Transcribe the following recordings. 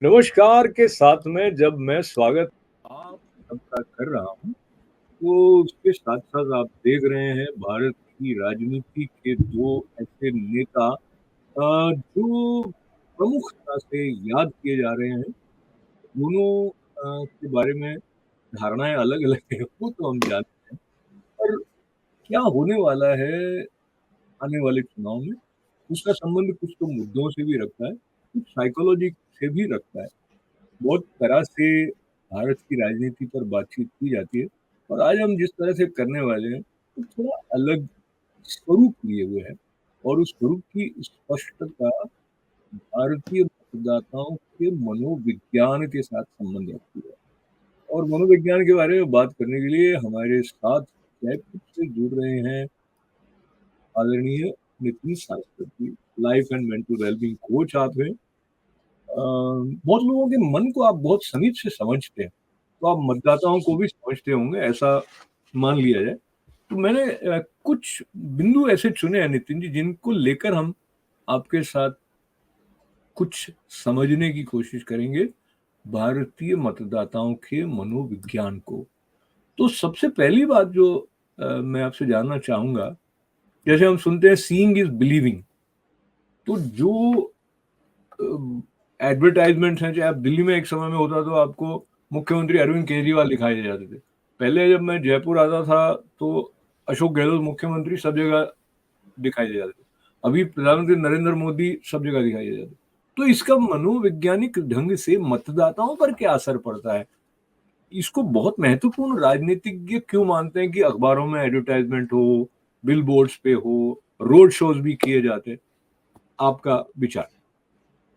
नमस्कार के साथ में जब मैं स्वागत आप सबका कर रहा हूँ, तो उसके साथ-साथ आप देख रहे हैं भारत की राजनीति के 2 ऐसे नेता जो प्रमुखता से याद किए जा रहे हैं। दोनों के बारे में धारणाएँ अलग-अलग हैं, वो तो हम जानते हैं। पर क्या होने वाला है आने वाले चुनाव में, उसका संबंध कुछ तो मुद्दों से भी रखता है, कुछ साइकोलॉजी से भी रखता है। बहुत तरह से भारत की राजनीति पर बातचीत की जाती है और आज हम जिस तरह से करने वाले हैं, वो थोड़ा अलग स्वरूप लिए हुए है और उस स्वरूप की स्पष्टता भारतीय मतदाताओं के मनोविज्ञान के साथ संबंध रखती है। और मनोविज्ञान के बारे में बात करने के लिए हमारे साथ जयपुर से जुड़ रहे हैं आदरणीय Nitin Saraswati, life and mental wellbeing coach आप हैं। बहुत लोगों के मन को आप बहुत समीप से समझते हैं, तो आप मतदाताओं को भी समझते होंगे, ऐसा मान लिया जाए। तो मैंने कुछ बिंदु ऐसे चुने हैं नितिन जी, जिनको लेकर हम आपके साथ कुछ समझने की कोशिश करेंगे, भारतीय मतदाताओं के मनोविज्ञान को। तो सबसे पहली बात जो मैं आपसे जानना चाहूँगा, जैसे हम सुनते हैं सीइंग इज़ बिलीविंग, तो जो एडवर्टाइज़मेंट्स हैं, चाहे आप दिल्ली में एक समय में होता तो आपको मुख्यमंत्री अरविंद केजरीवाल दिखाई जाते थे। पहले जब मैं जयपुर आता था, तो अशोक गहलोत मुख्यमंत्री सब जगह दिखाई दे जाते थे। अभी प्रधानमंत्री नरेंद्र मोदी सब जगह दिखाई दे जाते हैं। तो इसका मनोवैज्ञानिक ढंग से मतदाताओं पर क्या असर पड़ता है? इसको बहुत महत्वपूर्ण राजनीतिज्ञ क्यों मानते हैं कि अखबारों में एडवर्टाइज़मेंट हो, बिलबोर्ड्स पे हो, रोड शोज़ भी किए जाते हैं? आपका विचार?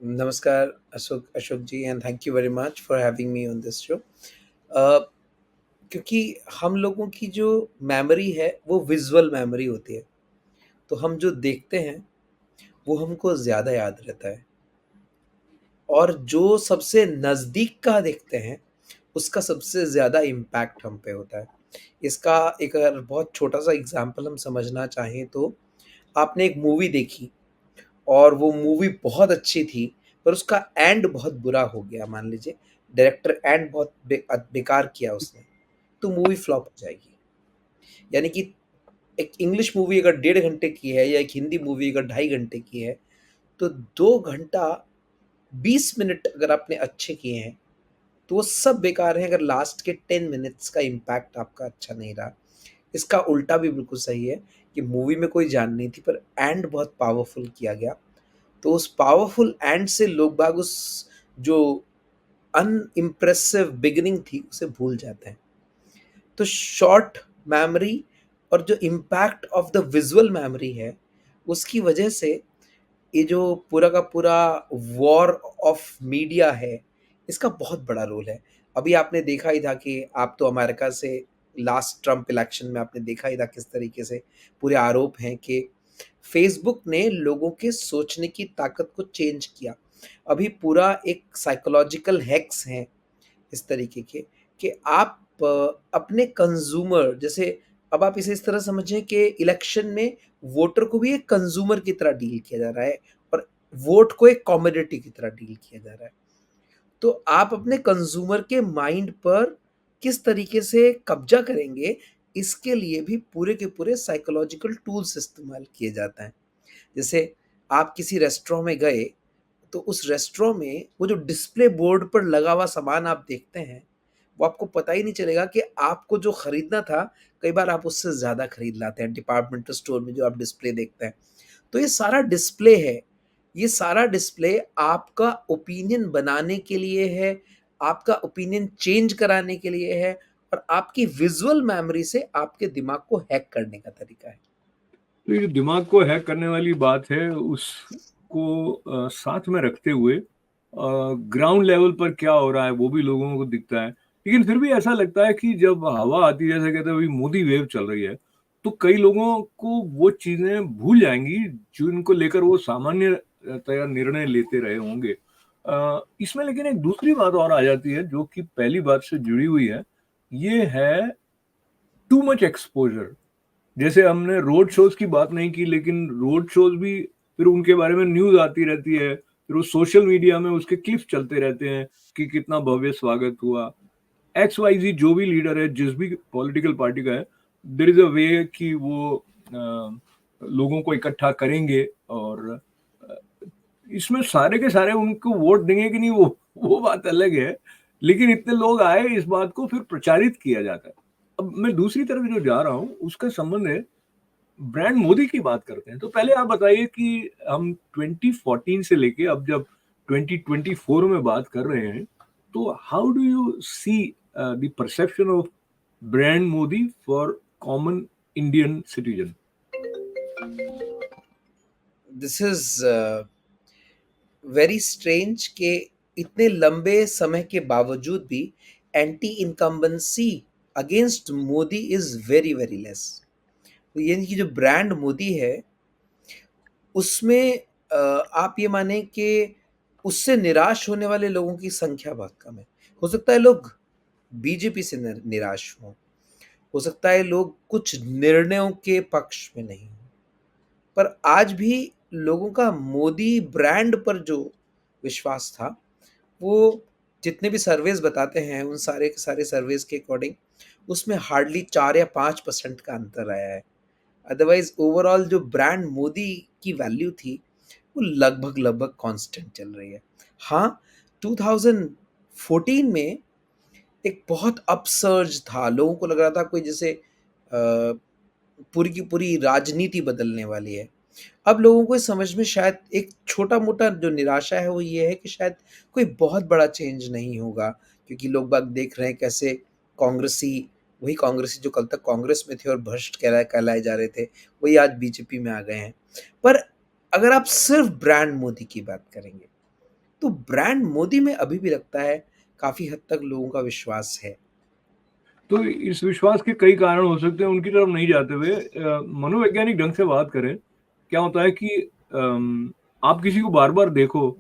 नमस्कार Ashok Ashok ji and thank you very much for having me on this show. क्योंकि हम लोगों की जो मेमोरी है वो विजुअल मेमोरी होती है, तो हम जो देखते हैं वो हमको ज़्यादा याद रहता है और जो सबसे नज़दीक का देखते हैं उसका सबसे ज़्यादा इम्पैक्ट हम पे होता है। इसका एक अगर बहुत छोटा सा एग्जांपल हम समझना चाहें तो आपने एक मूवी देखी और वो मूवी बहुत अच्छी थी, पर उसका एंड बहुत बुरा हो गया मान लीजिए, डायरेक्टर एंड बहुत बेकार किया उसने, तो मूवी फ्लॉप हो जाएगी। यानी कि एक इंग्लिश मूवी अगर 1.5 घंटे की है या एक हिंदी मूवी अगर 2.5 घंटे की है, तो 2 घंटा 20 मिनट अगर आपने अच्छे किए हैं, तो वो सब बेकार हैं अगर लास्ट के 10 मिनट्स का इम्पैक्ट आपका अच्छा नहीं रहा। इसका उल्टा भी बिल्कुल सही है कि मूवी में कोई जान नहीं थी पर एंड बहुत पावरफुल किया गया। तो उस पावरफुल एंड से लोग बाग उस जो अनइम्प्रेसिव बिगिनिंग थी उसे भूल जाते हैं। तो शॉर्ट मेमोरी और जो impact of the visual memory है उसकी वजह से ये जो पूरा का पूरा वॉर ऑफ मीडिया है इसका बहुत बड़ा रोल है। अभी आपने देखा ही था कि आप तो अमेरिका से लास्ट ट्रम्प इलेक्शन में आपने देखा ही था किस तरीके से पूरे आरोप हैं कि फेसबुक ने लोगों के सोचने की ताकत को चेंज किया। अभी पूरा एक साइकोलॉजिकल हैक्स हैं इस तरीके के कि आप अपने कंज्यूमर जैसे अब आप इसे इस तरह समझें कि इलेक्शन में वोटर को भी एक कंज्यूमर की तरह डील किया जा रहा है और वोट को एक कमोडिटी की तरह डील किया जा रहा है। तो आप अपने कंज्यूमर के माइंड पर किस तरीके से कब्जा करेंगे, इसके लिए भी पूरे के पूरे साइकोलॉजिकल टूल्स इस्तेमाल किए जाते हैं। जैसे आप किसी रेस्टोरेंट में गए, तो उस रेस्टोरेंट में वो जो डिस्प्ले बोर्ड पर लगा हुआ सामान आप देखते हैं, वो आपको पता ही नहीं चलेगा कि आपको जो खरीदना था, कई बार आप उससे ज़्यादा खरीद लाते हैं डिपार्टमेंटल स्टोर में जो आप डिस्प्ले देखते हैं। तो ये सारा डिस्प्ले है, ये सारा डिस्प्ले आपका ओपिनियन बनाने के लिए है, आपका ओपिनियन चेंज कराने के लिए है और आपकी विज़ुअल मेमोरी से आपके दिमाग को हैक करने का तरीका है। तो ये जो दिमाग को हैक करने वाली बात है, उसको साथ में रखते हुए ग्राउंड लेवल पर क्या हो रहा है, वो भी लोगों को दिखता है। लेकिन फिर भी ऐसा लगता है कि जब हवा आती है, जैसे कहते हैं अभी मोदी वेव चल रही है, तो कई लोगों को वो चीज़ें भूल जाएँगी, जिनको लेकर वो सामान्यतया निर्णय लेते रहे होंगे। इसमें लेकिन एक दूसरी बात और आ जाती है, जो कि पहली बात से जुड़ी हुई है, ये है टू मच एक्सपोज़र। जैसे हमने रोड शोज़ की बात नहीं की, लेकिन रोड शोज़ भी फिर उनके बारे में न्यूज़ आती रहती है, फिर वो सोशल मीडिया में उसके क्लिप्स चलते रहते हैं कि कितना भव्य स्वागत हुआ। XYZ जो भी लीडर है, जिस भी पॉलिटिकल पार्टी का है, देयर इज़ अ वे कि वो लोगों को इकट्ठा करेंगे और अ, इसमें सारे के सारे उनको वोट देंगे कि नहीं वो बात अलग है। लेकिन इतने लोग आए, इस बात को फिर प्रचारित किया जाता है। अब मैं दूसरी तरफ जो जा रहा हूँ उसका संबंध है, ब्रांड मोदी की बात करते हैं। तो पहले आप बताइए कि हम 2014 से लेके अब जब 2024 में बात कर रहे हैं, तो how do you see the perception of brand Modi for common Indian citizen? This is very strange कि इतने लंबे समय के बावजूद भी anti incumbency against Modi is very very less. तो यानी कि जो ब्रांड मोदी है उसमें आप ये माने कि उससे निराश होने वाले लोगों की संख्या बहुत कम है। हो सकता है लोग बीजेपी से निराश हों, हो सकता है लोग कुछ निर्णयों के पक्ष में नहीं हों, पर आज भी लोगों का मोदी ब्रांड पर जो विश्वास था, वो जितने भी सर्वेज बताते हैं उन सारे के सारे सर्वेज के अकॉर्डिंग उसमें हार्डली 4 या 5% का अंतर आया है। अदरवाइज ओवरऑल जो ब्रांड मोदी की वैल्यू थी वो लगभग लगभग कांस्टेंट चल रही है। हाँ, 2014 में एक अपसर्ज था, लोगों को लग रहा था कोई जैसे पूरी की पूरी राजनीति बदलने वाली है। अब लोगों को इस समझ में शायद एक छोटा-मोटा जो निराशा है वो ये है कि शायद कोई बहुत बड़ा चेंज नहीं होगा, क्योंकि लोग बाग देख रहे हैं कैसे कांग्रेसी वही कांग्रेसी जो कल तक कांग्रेस में थे और भ्रष्ट कहलाए जा रहे थे, वही आज बीजेपी में आ गए हैं। पर अगर आप सिर्फ ब्रांड मोदी की बात करेंगे, तो ब्रांड मोदी में अभी भी लगता है काफ़ी हद तक लोगों का विश्वास है। तो इस विश्वास के कई कारण हो सकते हैं, उनकी तरफ नहीं जाते हुए मनोवैज्ञानिक ढंग से बात करें, क्या होता है कि आप किसी को बार-बार देखो,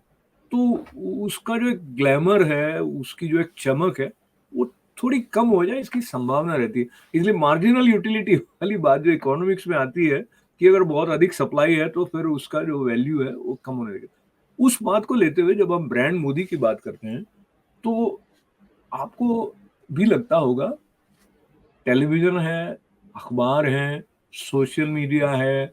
तो उसका जो एक ग्लैमर है, उसकी जो एक चमक है, वो थोड़ी कम हो जाए इसकी संभावना रहती है। इसलिए मार्जिनल यूटिलिटी वाली बात जो इकोनॉमिक्स में आती है कि अगर बहुत अधिक सप्लाई है, तो फिर उसका जो वैल्यू है, वो कम होने लगेगा। उस बात को लेते हुए जब हम ब्रांड मोदी की बात करते हैं, तो आपको भी लगता होगा टेलीविज़न है, अखबार हैं, सोशल मीडिया है,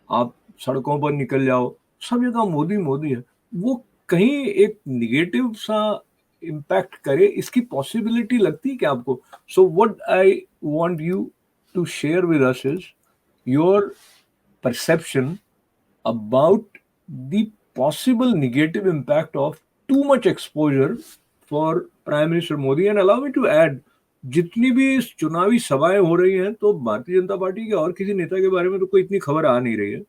आप सड़कों पर निकल जाओ, सब जगह मोदी, मोदी है। वो कहीं एक नेगेटिव सा इम्पैक्ट करे, इसकी पॉसिबिलिटी लगती है क्या आपको? So what I want you to share with us is your perception about the possible negative impact of too much exposure for Prime Minister Modi. And allow me to add, जितनी भी इस चुनावी सभाएं हो रही हैं, तो भारतीय जनता पार्टी के और किसी नेता के बारे में तो कोई इतनी खबर आ नहीं रही है,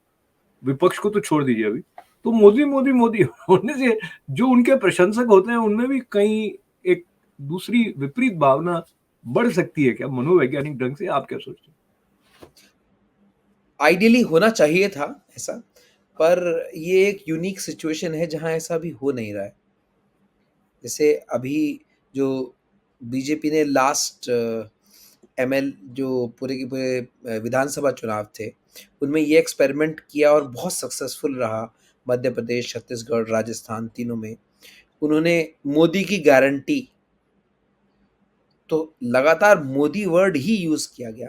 विपक्ष को तो छोड़ दीजिए अभी। तो मोदी मोदी मोदी होने से जो उनके प्रशंसक होते हैं उनमें भी कहीं एक दूसरी विपरीत भावना बढ़ सकती है क्या मनोवैज्ञानिक ढंग से? आप क्या सोचते हैं? आइडियली होना चाहिए था ऐसा, पर ये एक यूनिक सिचुएशन है जहाँ ऐसा अभी हो नहीं रहा है। जैसे अभी जो बीजेपी ने लास्ट एमएल जो पूरे के पूरे विधानसभा चुनाव थे, उनमें ये एक्सपेरिमेंट किया और बहुत सक्सेसफुल रहा। मध्य प्रदेश, छत्तीसगढ़, राजस्थान तीनों में उन्होंने मोदी की गारंटी, तो लगातार मोदी वर्ड ही यूज़ किया गया।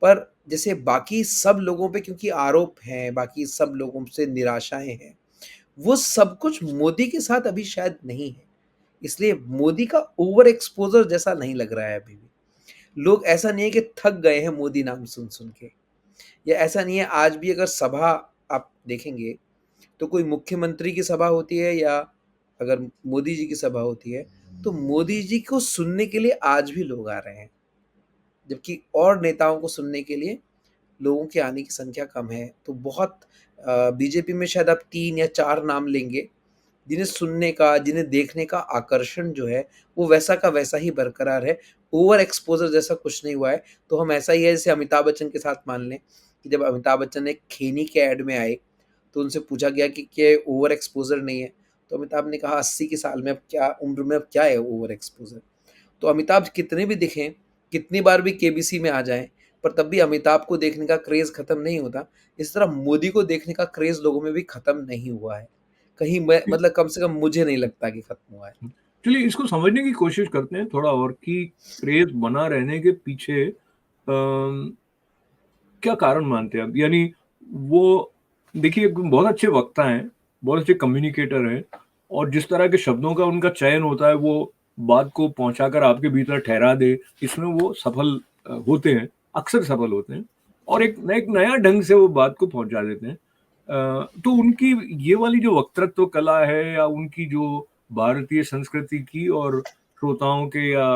पर जैसे बाकी सब लोगों पे क्योंकि आरोप हैं, बाकी सब लोगों से निराशाएँ हैं, वो सब कुछ मोदी के साथ अभी शायद नहीं है। इसलिए मोदी का ओवर एक्सपोज़र जैसा नहीं लग रहा है अभी भी। लोग ऐसा नहीं है कि थक गए हैं मोदी नाम सुन-सुन के, या ऐसा नहीं है आज भी अगर सभा आप देखेंगे, तो कोई मुख्यमंत्री की सभा होती है या अगर मोदी जी की सभा होती है, तो मोदी जी को सुनने के लिए आज भी लोग आ रहे हैं। जबकि और नेताओं को सुनने के लिए लोगों के आने की संख्या कम है। तो बहुत बीजेपी में शायद आप 3 या 4 नाम लेंगे, जिन्हें सुनने का, जिन्हें देखने का आकर्षण जो है, वो वैसा का वैसा ही बरकरार है। ओवर एक्सपोज़र जैसा कुछ नहीं हुआ है। तो हम ऐसा ही है जैसे अमिताभ बच्चन के साथ मान लें कि जब अमिताभ बच्चन एक खैनी के ऐड में आए, तो उनसे पूछा गया कि क्या ओवर एक्सपोज़र नहीं है? तो अमिताभ ने कहा 80 के साल में अब क्या उम्र में अब क्या है ओवर एक्सपोज़र? तो अमिताभ कितने भी दिखें, कितनी बार भी केबीसी में आ जाएँ, पर तब भी अमिताभ को देखने का क्रेज़ खत्म नहीं होता। इस तरह मोदी को देखने का क्रेज़ लोगों में भी खत्म नहीं हुआ है। कहीं मैं मतलब कम से कम मुझे नहीं लगता कि खत्म हुआ है। चलिए इसको समझने की कोशिश करते हैं थोड़ा और कि क्रेज बना रहने के पीछे क्या कारण मानते हैं आप? यानी वो देखिए बहुत अच्छे वक्ता हैं, बहुत अच्छे कम्युनिकेटर हैं और जिस तरह के शब्दों का उनका चयन होता है वो बात को पहुंचाकर आपके भीतर ठहरा दे, इसमें वो सफल होते हैं, अक्सर सफल होते हैं और एक नया ढंग से वो बात को पहुंचा देते हैं। तो उनकी ये वाली जो वक्तृत्व कला है या उनकी जो भारतीय संस्कृति की और श्रोताओं के या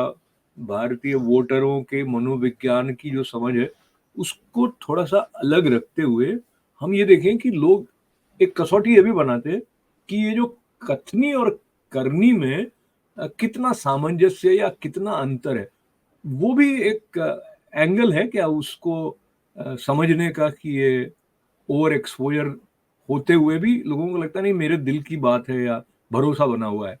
भारतीय वोटरों के मनोविज्ञान की जो समझ है, उसको थोड़ा-सा अलग रखते हुए हम ये देखें कि लोग एक कसौटी ये भी बनाते हैं कि ये जो कथनी और करनी में कितना सामंजस्य या कितना अंतर है। वो भी एक एंगल है क्या उसको समझने का कि ये ओवर एक्सपोज़र होते हुए भी लोगों को लगता है नहीं मेरे दिल की बात है या भरोसा बना हुआ है?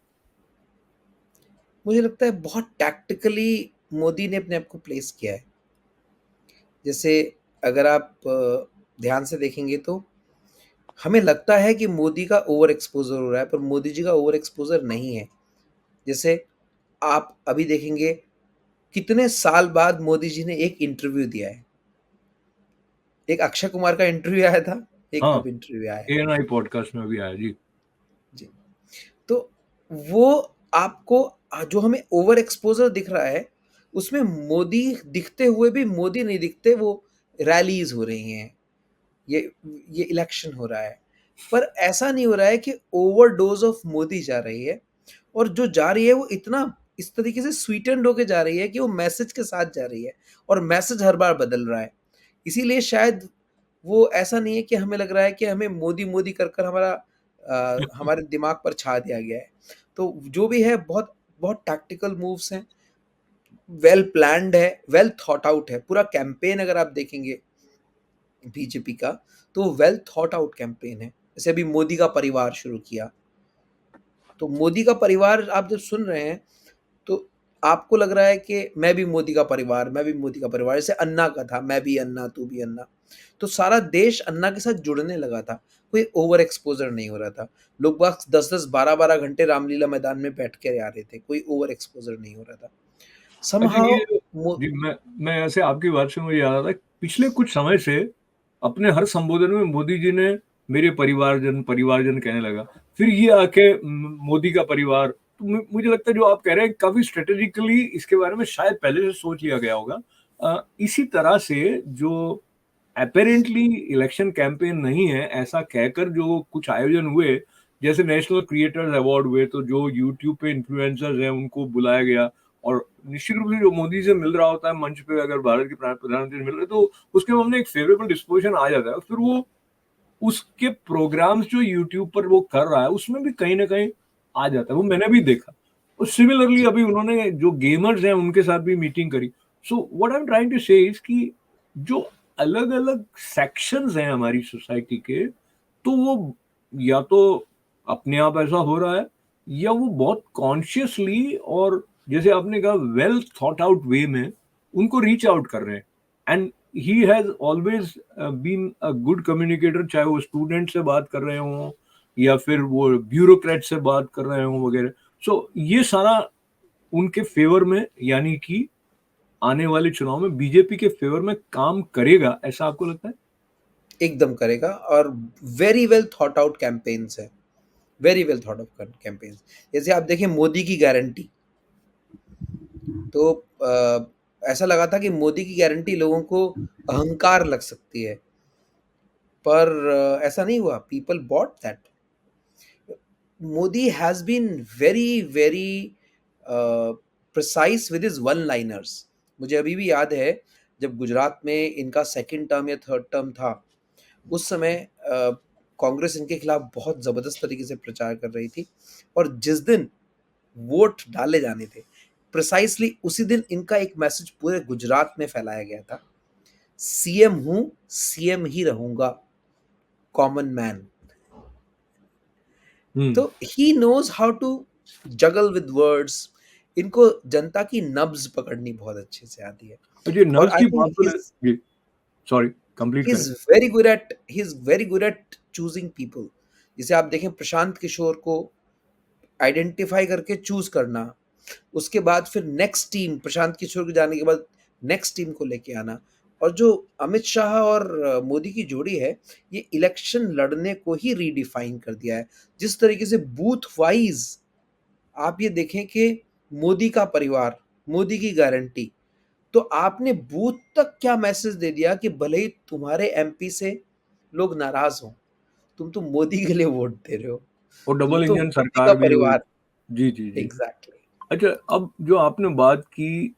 मुझे लगता है बहुत टैक्टिकली मोदी ने अपने आप को प्लेस किया है। जैसे अगर आप ध्यान से देखेंगे तो हमें लगता है कि मोदी का ओवर एक्सपोज़र हो रहा है, पर मोदी जी का ओवर एक्सपोज़र नहीं है। जैसे आप अभी देखेंगे कितने साल बाद मोदी जी ने एक इंटरव्यू दिया है। एक अक्षय कुमार का इंटरव्यू आया था, एक हाँ, अब इंटरव्यू आया है। एएनआई पॉडकास्ट में भी आया जी। जी। तो वो आपको जो हमें ओवर एक्सपोज़र दिख रहा है, उसमें मोदी दिखते हुए भी मोदी नहीं दिखते, वो रैलीज़ हो रही हैं। ये ये इलेक्शन हो रहा है। पर ऐसा नहीं हो रहा है कि ओवरडोज़ ऑफ मोदी जा रही है और जो जा रही है वो इतना इस तरीके से स्वीटेंड होके जा रही है कि वो मैसेज के साथ जा रही है और मैसेज हर बार बदल रहा है। इसीलिए शायद वो ऐसा नहीं है कि हमें लग रहा है कि हमें मोदी-मोदी कर हमारा हमारे दिमाग पर छा दिया गया है। तो जो भी है बहुत बहुत टैक्टिकल मूव्स हैं, वेल प्लान्ड है, वेल थॉट आउट है। पूरा कैंपेन अगर आप देखेंगे बीजेपी का, तो वेल थॉट आउट कैंपेन है। जैसे अभी मोदी का परिवार शुरू किया, तो मोदी का परिवार आप जब सुन रहे हैं, तो आपको लग रहा है कि मैं भी मोदी का परिवार, मैं भी मोदी का परिवार। जैसे अन्ना का था, मैं भी अन्ना, तू भी अन्ना। तो सारा देश अन्ना के साथ जुड़ने लगा था, कोई ओवर एक्सपोज़र नहीं हो रहा था। लोग बाग 10-10, 12-12 घंटे रामलीला मैदान में बैठ के आ रहे थे, कोई ओवर एक्सपोज़र नहीं हो रहा था। अच्छा समहाउ ये मो जी, मैं ऐसे आपकी बात से मुझे याद आता है, पिछले कुछ समय से अपने हर संबोधन में मोदी जी ने मेरे परिवारजन, परिवारजन कहने लगा। फिर ये आके मोदी का परिवार, तो मुझे लगता है जो आप कह रहे हैं काफ़ी स्ट्रैटेजिकली इसके बारे में शायद पहले से सोच लिया गया होगा। इसी तरह से जो अपैरेंटली इलेक्शन कैंपेन नहीं है, ऐसा कहकर जो कुछ आयोजन हुए, जैसे नेशनल क्रिएटर्स अवार्ड हुए, तो जो यूट्यूब पे इन्फ्लुएंसर्स हैं, उनको बुलाया गया और निश्चित रूप से जो मोदी से मिल रहा होता है मंच पे अगर भारत के प्रधानमंत्री से मिल रहे हैं, तो उसके मामले एक फेवरेबल डिस्पोजिशन आ जाता है। फिर वो उसके प्रोग्राम्स जो यूट्यूब पर वो कर रहा है, उसमें भी कहीं न कहीं आ जाता है, वो मैंने भी देखा। और सिमिलरली जी, अभी उन्होंने जो गेमर्स हैं, उनके साथ भी मीटिंग करी। So what I am trying to say is कि जो अलग-अलग सेक्शंस हैं हमारी सोसाइटी के, तो वो या तो अपने आप ऐसा हो रहा है या वो बहुत कॉन्शियसली और जैसे आपने कहा वेल थॉट आउट वे में उनको रीच आउट कर रहे हैं। And he has always been a good communicator, चाहे वो स्टूडेंट से बात कर रहे हों या फिर वो ब्यूरोक्रेट से बात कर रहे हों वगैरह। सो ये सारा उनके फ़ेवर में यानी कि आने वाले चुनाव में बीजेपी के फ़ेवर में काम करेगा, ऐसा आपको लगता है? एकदम करेगा और very well thought out campaigns हैं, very well thought out campaigns. जैसे आप देखिए मोदी की गारंटी, तो ऐसा लगा था कि मोदी की गारंटी लोगों को अहंकार लग सकती है, पर ऐसा नहीं हुआ, people bought that. Modi has been very, very precise with his one liners. मुझे अभी भी याद है, जब गुजरात में इनका सेकंड टर्म या थर्ड टर्म था, उस समय कांग्रेस इनके खिलाफ बहुत ज़बरदस्त तरीके से प्रचार कर रही थी और जिस दिन वोट डाले जाने थे, प्रिसाइज़ली उसी दिन इनका एक मैसेज पूरे गुजरात में फैलाया गया था, सीएम हूँ, सीएम ही रहूँगा, कॉमन मैन। हुँ। तो he knows how to juggle with words. इनको जनता की नब्ज़ पकड़नी बहुत अच्छे से आती है और ये और नब्ज़ आई की थिंक बात तो ल जी, सॉरी कंप्लीट करें। He is very good at choosing people. जैसे आप देखें प्रशांत किशोर को आइडेंटिफाई करके चूज करना, उसके बाद फिर नेक्स्ट टीम प्रशांत किशोर के जाने के बाद नेक्स्ट टीम को लेके आना, और जो अमित शाह और मोदी की जोड़ी है, ये इलेक्शन लड़ने को ही रीडिफाइन कर दिया है। जिस तरीके से बूथ वाइज आप ये देखें कि मोदी का परिवार, मोदी की गारंटी, तो आपने बूथ तक क्या मैसेज दे दिया कि भले ही तुम्हारे एमपी से लोग नाराज हों, तुम तो मोदी के लिए वोट दे रहे हो, और तुम डबल तो इंजन मोदी का सरकार भी हुई। परिवार। जी, जी, जी। एग्जैक्टली। अच्छा, अब जो आपने बात की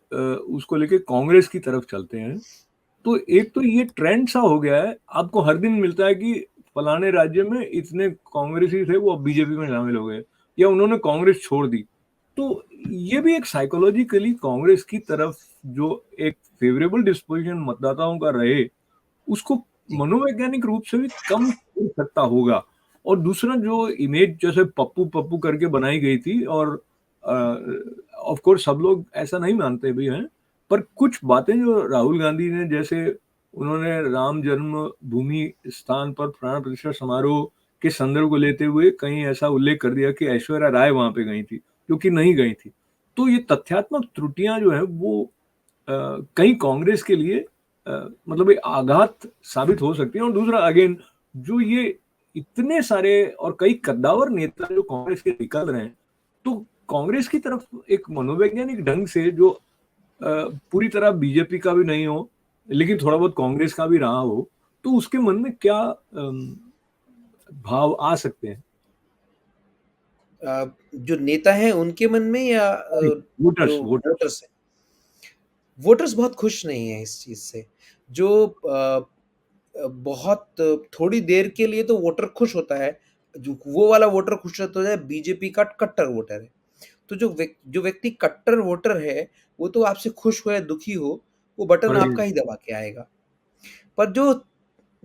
उसको लेके कांग्रेस की तरफ चलते हैं। तो एक तो ये ट्रेंड सा हो गया है, आपको हर दिन मिलता है कि फलाने राज्य में इतने कांग्रेसी थे वो अब बीजेपी में शामिल हो गए या उन्होंने कांग्रेस छोड़ दी। तो ये भी एक साइकोलॉजिकली कांग्रेस की तरफ जो एक फेवरेबल डिस्पोजिशन मतदाताओं का रहे, उसको जी। मनोवैज्ञानिक रूप से भी कम कर सकता होगा। और दूसरा जो इमेज जैसे पप्पू पप्पू करके बनाई गई थी, और ऑफ कोर्स सब लोग ऐसा नहीं मानते भी हैं, पर कुछ बातें जो राहुल गांधी ने, जैसे उन्होंने राम जन्म भूमि स्थान पर प्राण प्रतिष्ठा समारोह के संदर्भ को लेते हुए कहीं ऐसा उल्लेख कर दिया कि ऐश्वर्या राय वहां पे गई थी, जो कि नहीं गई थी। तो ये तथ्यात्मक त्रुटियां जो है वो कहीं कांग्रेस के लिए मतलब एक आघात साबित हो सकती है। और दूसरा अगेन, जो ये इतने सारे और कई कद्दावर नेता जो कांग्रेस के निकल रहे हैं, तो कांग्रेस की तरफ एक मनोवैज्ञानिक ढंग से जो पूरी तरह बीजेपी का भी नहीं हो लेकिन थोड़ा बहुत कांग्रेस का भी रहा हो, तो उसके मन में क्या भाव आ सकते हैं? जो नेता हैं उनके मन में, या वोटर्स जो वोटर्स। वोटर्स हैं? वोटर्स बहुत खुश नहीं है इस चीज से। जो बहुत थोड़ी देर के लिए तो वोटर खुश होता है, जो वो वाला वोटर खुश होता है बीजेपी का कट्टर वोटर है। तो जो व्यक्ति कट्टर वोटर है, वो तो आपसे खुश हो या दुखी हो, वो बटन राइट। आपका ही दबा के आएगा। पर जो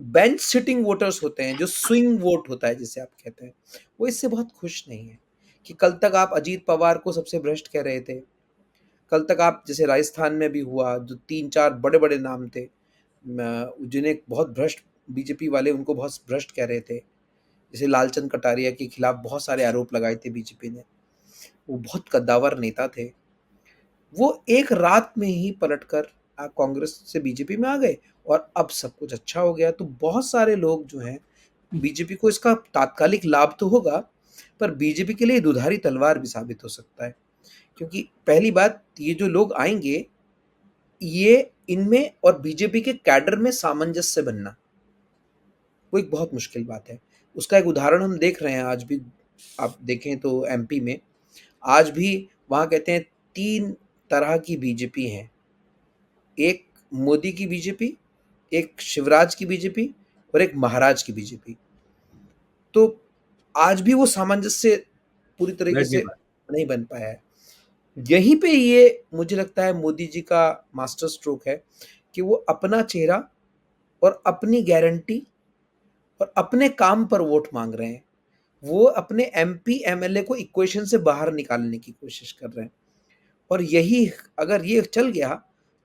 बेंच सिटिंग वोटर्स होते हैं, जो स्विंग वोट होता है जिसे आप कहते हैं, वो इससे बहुत खुश नहीं है। कि कल तक आप अजीत पवार को सबसे भ्रष्ट कह रहे थे, कल तक आप जैसे राजस्थान में भी हुआ, जो 3-4 बड़े-बड़े नाम थे, जिन्हें बहुत भ्रष्ट बीजेपी वाले उनको बहुत भ्रष्ट कह रहे थे। जैसे लालचंद कटारिया के खिलाफ बहुत सारे आरोप लगाए थे बीजेपी ने। वो बहुत कद्दावर नेता थे। वो एक रात में ही पलटकर कांग्रेस से बीजेपी में आ गए, और अब सब कुछ अच्छा हो गया। तो बहुत सारे लोग जो हैं, बीजेपी को इसका तात्कालिक लाभ तो होगा, पर बीजेपी के लिए दुधारी तलवार भी साबित हो सकता है। क्योंकि पहली बात, ये जो लोग आएँगे, ये इनमें और बीजेपी के कैडर में सामंजस्य बनना, वो एक बहुत मुश्किल बात है। उसका एक उदाहरण हम देख रहे हैं आज भी। आप देखें तो एमपी में आज भी वहाँ कहते हैं 3 तरह की बीजेपी है। एक मोदी की बीजेपी, एक शिवराज की बीजेपी और एक महाराज की बीजेपी। तो आज भी वो सामंजस्य पूरी तरीके बैठ नहीं से पाया। नहीं बन पाया है। यहीं पे ये मुझे लगता है मोदी जी का मास्टर स्ट्रोक है, कि वो अपना चेहरा और अपनी गारंटी और अपने काम पर वोट माँग रहे हैं। वो अपने एमपी, एमएलए को इक्वेशन से बाहर निकालने की कोशिश कर रहे हैं। और यही अगर ये चल गया,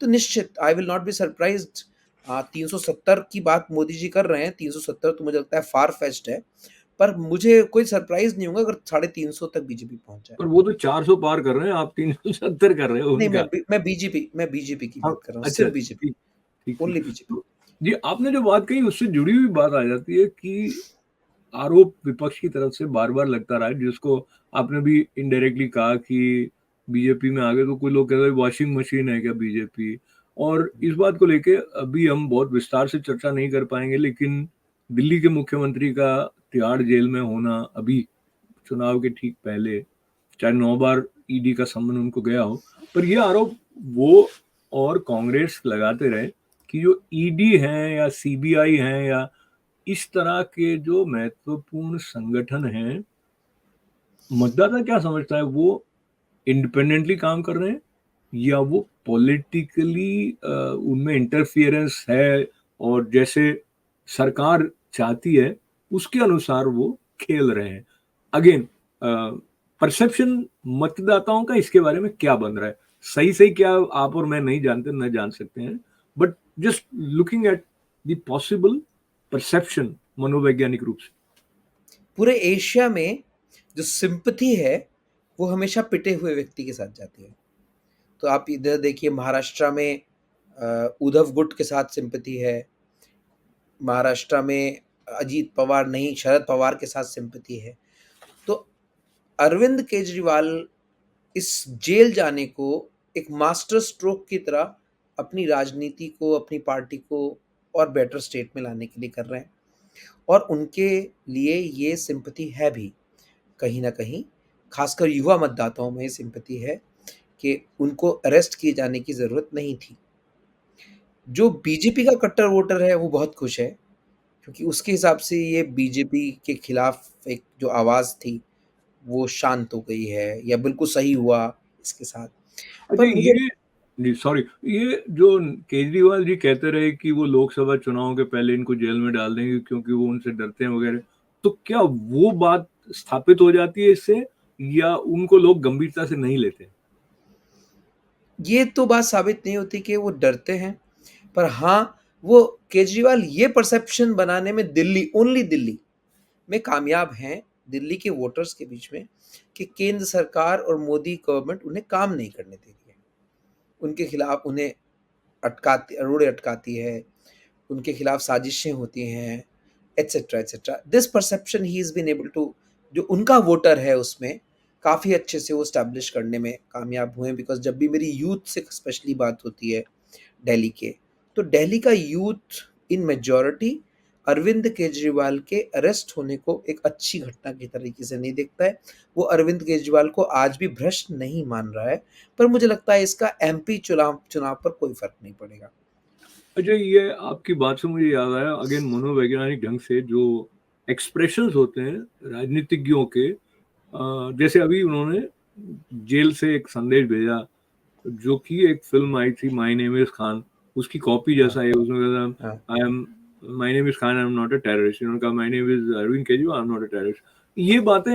तो निश्चित I will not be surprised. 370 की बात मोदी जी कर रहे हैं, 370 तो मुझे लगता है फार फेच्ड है, पर मुझे कोई सरप्राइज नहीं होगा अगर 350 तक बीजेपी पहुंच जाए। पर वो तो 400 पार कर रहे हैं, आप 370 कर रहे हो नहीं, उनका। मैं बीजेपी की हाँ, बात कर रहा हूँ, अच्छा, सिर्फ बीजेपी, ठीक, ठीक, ठीक। Only BJP. तो जी, आपने जो बात कही उससे जुड़ी हुई बात आ जाती है कि आरोप विपक्ष की तरफ से बार-बार लगता रहा है, जिसको आपने भी इनडायरेक्टली कहा कि बीजेपी में आ गए तो कोई लोग कहते हैं वॉशिंग मशीन है क्या बीजेपी? और इस बात को लेके अभी हम बहुत विस्तार से चर्चा नहीं कर पाएँगे, लेकिन दिल्ली के मुख्यमंत्री का तिहाड़ जेल में होना अभी चुनाव के ठीक पहले, चाहे 9 बार ईडी का सम्मन उनको गया हो, पर ये आरोप वो और कांग्रेस लगाते रहे कि जो ईडी हैं या सीबीआई हैं या इस तरह के जो महत्वपूर्ण संगठन हैं, मतदाता क्या समझता है, वो इंडिपेंडेंटली काम कर रहे हैं या वो पॉलिटिकली उनमें इंटरफियरेंस है और जैसे सरकार चाहती है उसके अनुसार वो खेल रहे हैं। अगेन, परसेप्शन मतदाताओं का इसके बारे में क्या बन रहा है, सही क्या आप और मैं नहीं जानते, न जान सकते हैं, but just looking at the possible perception मनोवैज्ञानिक रूप से। पूरे एशिया में जो सिंपैथी है, वो हमेशा पिटे हुए व्यक्ति के साथ जाती है। तो आप इधर देखिए महाराष्ट्र में उद्धव गुट के साथ सिंपैथी है, महाराष्ट्र में अजीत पवार नहीं, शरद पवार के साथ सिंपैथी है। तो अरविंद केजरीवाल इस जेल जाने को एक मास्टर स्ट्रोक की तरह अपनी राजनीति को, अपनी पार्टी को और बेटर स्टेट में लाने के लिए कर रहे हैं, और उनके लिए ये सिंपैथी है भी कहीं न कहीं, खासकर युवा मतदाताओं में सिंपैथी है कि उनको अरेस्ट किए जाने की ज़रूरत नहीं थी। जो बीजेपी का कट्टर वोटर है, वो बहुत खुश है, क्योंकि उसके हिसाब से ये बीजेपी के खिलाफ एक जो आवाज़ थी, वो शांत हो गई है या बिल्कुल सही हुआ इसके साथ। अच्छा पर मुझे ये जी सॉरी, ये जो केजरीवाल जी कहते रहे कि वो लोकसभा चुनाव के पहले इनको जेल में डाल देंगे क्योंकि वो उनसे डरते हैं वगैरह, तो क्या वो बात स्थापित हो जाती है इससे, या उनको लोग गंभीरता से नहीं लेते? ये तो बात साबित नहीं होती कि वो डरते हैं, पर हाँ, वो केजरीवाल ये परसेप्शन बनाने में दिल्ली, ओनली दिल्ली में कामयाब हैं, दिल्ली के वोटर्स के बीच में, कि केंद्र सरकार और मोदी गवर्नमेंट उन्हें काम नहीं करने दे रही है। उनके खिलाफ उन्हें रोड़े अटकाती है, उनके खिलाफ साजिशें होती हैं, etcetera etcetera. This perception he is been able to, जो उनका वोटर है उसमें काफ़ी अच्छे से वो स्टैब्लिश करने में कामयाब हुए हैं। बिकॉज़ जब भी मेरी यूथ से स्पेशली बात होती है दिल्ली के, तो दिल्ली का youth in majority Arvind Kejriwal के अरेस्ट होने को एक अच्छी घटना की तरीके से नहीं देखता है। वो अरविंद केजरीवाल को आज भी भ्रष्ट नहीं मान रहा है, पर मुझे लगता है इसका एमपी चुनाव चुनाव पर कोई फ़र्क नहीं पड़ेगा। अच्छा, ये आपकी बात से मुझे याद आया अगेन, मनोवैज्ञानिक ढंग से जो एक्सप्रेशंस होते हैं राजनीतिज्ञों के, जैसे अभी उन्होंने जेल से एक संदेश भेजा, जो कि एक फ़िल्म आई थी माय नेम इज़ खान, उसकी कॉपी हाँ, जैसा है। उसमें कहता हाँ। I am my name is Khan, I am not a terrorist. इन्होंने कहा my name is Arvind Kejriwal, I am not a terrorist. ये बातें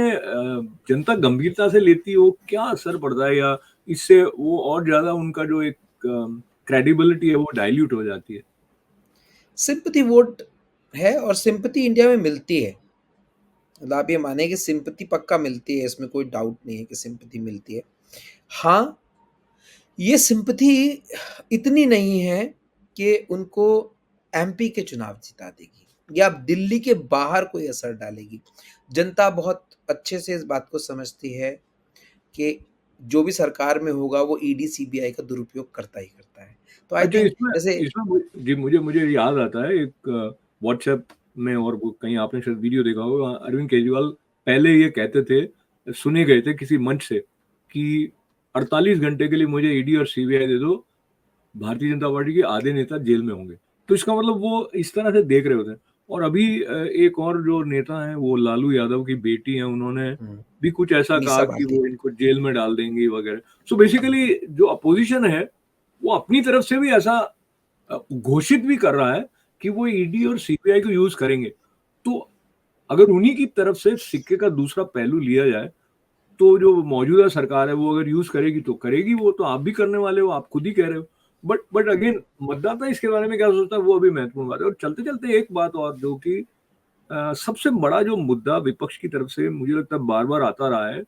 जनता गंभीरता से लेती है, वो क्या असर पड़ता है, या इससे वो और ज़्यादा उनका जो एक क्रेडिबिलिटी है वो डाइल्यूट हो जाती है? सिंपैथी वोट है और सिंपैथी इंडिया में मिलती है। मतलब आप ये मानिए कि सिंपैथी पक्का मिलती है, इसमें कोई डाउट नहीं है कि सिंपैथी मिलती है। हाँ, ये सिंपैथी इतनी नहीं है कि उनको एमपी के चुनाव जिता देगी या दिल्ली के बाहर कोई असर डालेगी। जनता बहुत अच्छे से इस बात को समझती है कि जो भी सरकार में होगा वो ईडी, सीबीआई का दुरुपयोग करता ही करता है। तो आई अच्छा, थिंक इसमें जैसे इसमें मु जी, मुझे मुझे याद आता है एक व्हाट्सएप में, और वो कहीं आपने शायद वीडियो देखा होगा, अरविंद केजरीवाल पहले ये कहते थे, सुने गए थे किसी मंच से, कि 48 घंटे के लिए मुझे ईडी और सीबीआई दे दो, भारतीय जनता पार्टी के आधे नेता जेल में होंगे। तो इसका मतलब वो इस तरह से देख रहे होते हैं। और अभी एक और जो नेता हैं, वो लालू यादव की बेटी हैं, उन्होंने हुँ, भी कुछ ऐसा कहा मीसा कि भारती। वो इनको जेल में डाल देंगी वगैरह। सो बेसिकली जो अपोज़िशन है, वो अपनी तरफ से भी ऐसा घोषित भी कर रहा है कि वो ईडी और सीबीआई को यूज़ करेंगे। तो अगर उन्हीं की तरफ से सिक्के का दूसरा पहलू लिया जाए, तो जो मौजूदा सरकार है, वो अगर यूज़ करेगी तो करेगी, वो तो आप भी करने वाले हो, आप खुद ही कह रहे हो। बट अगेन, मतदाता इसके बारे में क्या सोचता है, वो अभी महत्वपूर्ण बात है। और चलते-चलते एक बात और, जो कि सबसे बड़ा जो मुद्दा विपक्ष की तरफ से मुझे लगता है बार-बार आता रहा है,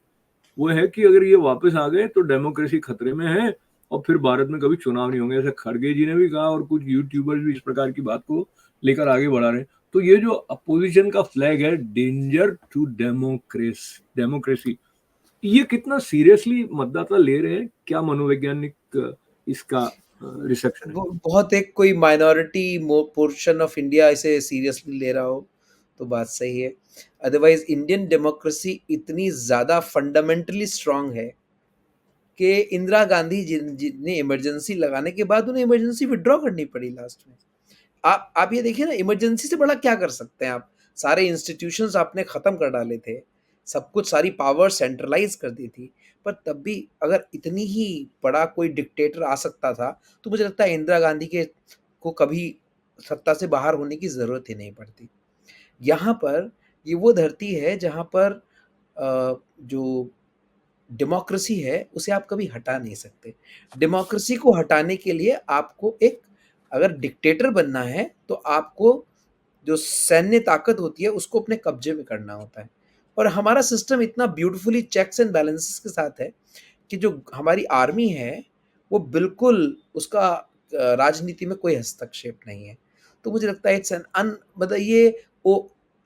वो है कि अगर ये वापस आ गए तो डेमोक्रेसी खतरे में है, और फिर भारत में कभी चुनाव नहीं होंगे। ऐसा खड़गे जी ने भी कहा, और कुछ यूट्यूबर्स भी इस प्रकार की बात को लेकर आगे बढ़ा रहे हैं। तो ये जो अपोज़िशन का फ्लैग है, डेंजर टू डेमोक्रेसी, ये कितना सीरियसली मतदाता ले रहे हैं? क्या मनोवैज्ञानिक इसका रिसेप्शन है? वो बहुत एक कोई माइनॉरिटी पोर्शन ऑफ इंडिया इसे सीरियसली ले रहा हो तो बात सही है। अदरवाइज इंडियन डेमोक्रेसी इतनी ज़्यादा फंडामेंटली स्ट्रांग है कि इंदिरा गांधी जिन्हें इमरजेंसी लगाने के बाद उन्हें इमरजेंसी विड्रॉ करनी पड़ी लास्ट में। आप ये देखिए ना, इमरजेंसी से बड़ा क्या कर सकते हैं आप? सारे इंस्टीट्यूशंस आपने ख़त्म कर डाले थे, सब कुछ, सारी पावर सेंट्रलाइज कर दी थी, पर तब भी अगर इतनी ही बड़ा कोई डिक्टेटर आ सकता था, तो मुझे लगता है इंदिरा गांधी के को कभी सत्ता से बाहर होने की ज़रूरत ही नहीं पड़ती। यहाँ पर ये वो धरती है जहाँ पर जो डेमोक्रेसी है उसे आप कभी हटा नहीं सकते। डेमोक्रेसी को हटाने के लिए आपको एक, अगर डिक्टेटर बनना है तो आपको जो सैन्य ताकत होती है उसको अपने कब्जे में करना होता है। और हमारा सिस्टम इतना ब्यूटीफुली चेक्स एंड बैलेंसेस के साथ है कि जो हमारी आर्मी है, वो बिल्कुल उसका राजनीति में कोई हस्तक्षेप नहीं है। तो मुझे लगता है इट्स एन अन मतलब ये वो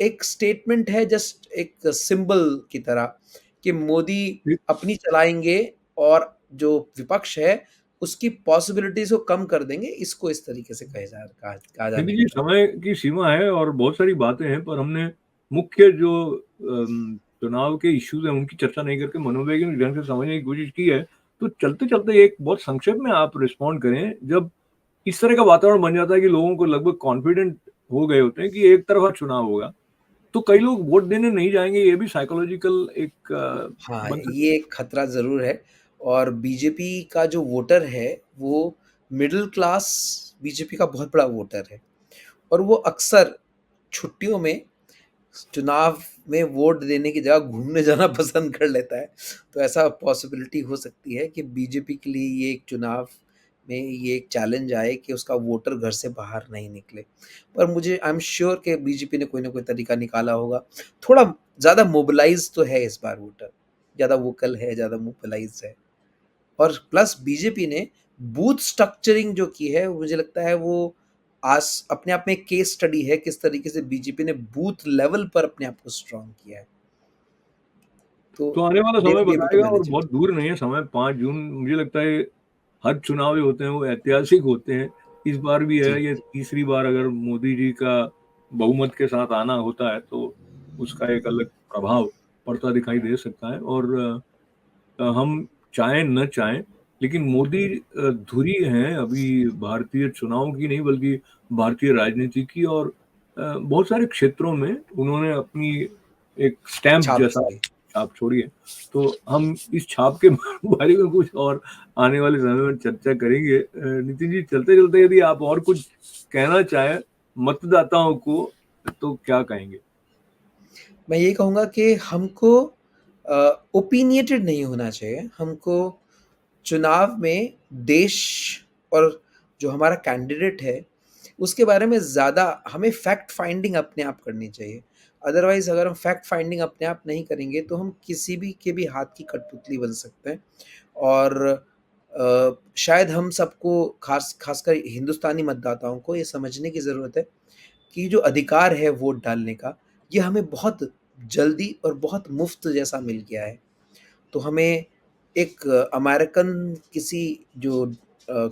एक स्टेटमेंट है, जस्ट एक सिंबल की तरह कि मोदी अपनी चलाएँगे और जो विपक्ष है, उसकी पॉसिबिलिटीज़ को कम कर देंगे, इसको इस तरीके से कहा जाने देखिए की जी, तरफ। समय की सीमा है और बहुत सारी बातें हैं, पर हमने मुख्य जो चुनाव के इश्यूज़ हैं, उनकी चर्चा नहीं करके मनोवैज्ञानिक ढंग से समझने की कोशिश की है। तो चलते-चलते एक बहुत संक्षेप में आप रिस्पॉन्ड करें, जब इस तरह का वातावरण बन जाता है कि लोगों को लगभग कॉन्फिडेंट हो गए होते हैं कि एक तरफ़ा चुनाव होगा, तो कई लोग वोट देने नहीं जाएँगे, ये भी साइकोलॉजिकल एक हाँ, बन सकता ये एक खतरा ज़रूर है और बीजेपी का जो वोटर है, वो मिडल क्लास बीजेपी का बहुत बड़ा वोटर है और वो अक्सर छुट्टियों में चुनाव में वोट देने की जगह घूमने जाना पसंद कर लेता है। तो ऐसा पॉसिबिलिटी हो सकती है कि बीजेपी के लिए ये एक चुनाव में ये एक चैलेंज आए कि उसका वोटर घर से बाहर नहीं निकले। पर मुझे आई एम श्योर कि बीजेपी ने कोई ना कोई तरीका निकाला होगा। थोड़ा ज़्यादा मोबिलाइज़ तो है इस बार वोटर, ज़्यादा वोकल है, ज़्यादा मोबिलाइज़ है और प्लस बीजेपी ने बूथ स्ट्रक्चरिंग जो की है, मुझे लगता है वो आस अपने आप में एक केस स्टडी है, किस तरीके से बीजेपी ने बूथ लेवल पर अपने आप को स्ट्रॉन्ग किया है। तो तो आने वाला दे समय विल बी एबल टू बताएगा और मैनेज इट। बहुत दूर नहीं है समय 5 जून मुझे लगता है हर चुनाव जो होते हैं वो ऐतिहासिक होते हैं। इस बार भी जी, है ये तीसरी बार अगर मोदी जी का बहुमत के साथ आना होता है तो उसका एक अलग प्रभाव पड़ता दिखाई दे सकता है और हम चाहें न चाहें लेकिन मोदी धुरी हैं अभी भारतीय चुनाव की नहीं बल्कि भारतीय राजनीति की और बहुत सारे क्षेत्रों में उन्होंने अपनी एक स्टैम्प छाप जैसा छोड़ी। छाप छोड़ी है। तो हम इस छाप के बारे में कुछ और आने वाले समय में चर्चा करेंगे। नितिन जी चलते-चलते यदि आप और कुछ कहना चाहें मतदाताओं को तो क्या कहेंगे? मैं ये कहूँगा कि हमको ओपिनिएटेड नहीं होना चाहिए। हमको चुनाव में देश और जो हमारा कैंडिडेट है, उसके बारे में ज़्यादा हमें फैक्ट फाइंडिंग अपने आप करनी चाहिए। अदरवाइज़ अगर हम फैक्ट फाइंडिंग अपने आप नहीं करेंगे, तो हम किसी भी के भी हाथ की कठपुतली बन सकते हैं और शायद हम सबको ख़ासकर हिंदुस्तानी मतदाताओं को ये समझने की ज़रूरत है कि जो अधिकार है वोट डालने का, ये हमें बहुत जल्दी और बहुत मुफ़्त जैसा मिल गया है। तो हमें एक अमेरिकन किसी जो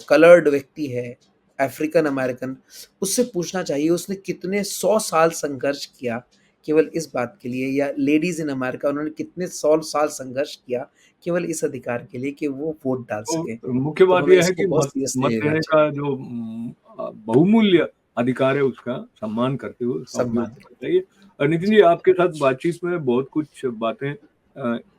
कलर्ड व्यक्ति है, अफ्रीकन अमेरिकन, उससे पूछना चाहिए उसने कितने 100 साल संघर्ष किया केवल इस बात के लिए या लेडीज़ इन अमेरिका उन्होंने कितने 100 साल संघर्ष किया केवल इस अधिकार के लिए कि वो वोट डाल सकें। तो मुख्य तो बात हमें ये है इसको कि बहुत मत सीरियसली मत लेना देने चाहिए, का जो बहुमूल्य अधिकार है उसका सम्मान करते हुए उसका उपयोग सम्मान करना करते चाहिए। और नितिन जी। जी आपके साथ बातचीत में बहुत कुछ बातें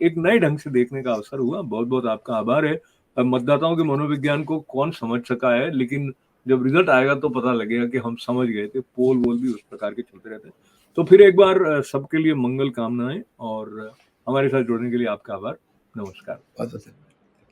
एक नए ढंग से देखने का अवसर हुआ। बहुत-बहुत आपका आभार है। मतदाताओं के मनोविज्ञान को कौन समझ सका है, लेकिन जब रिज़ल्ट आएगा तो पता लगेगा कि हम समझ गए थे। पोल-वोल भी उस प्रकार के चलते रहते हैं। तो फिर एक बार सबके लिए मंगल कामनाएँ और हमारे साथ जुड़ने के लिए आपका आभार। नमस्कार। बहुत-बहुत धन्यवाद।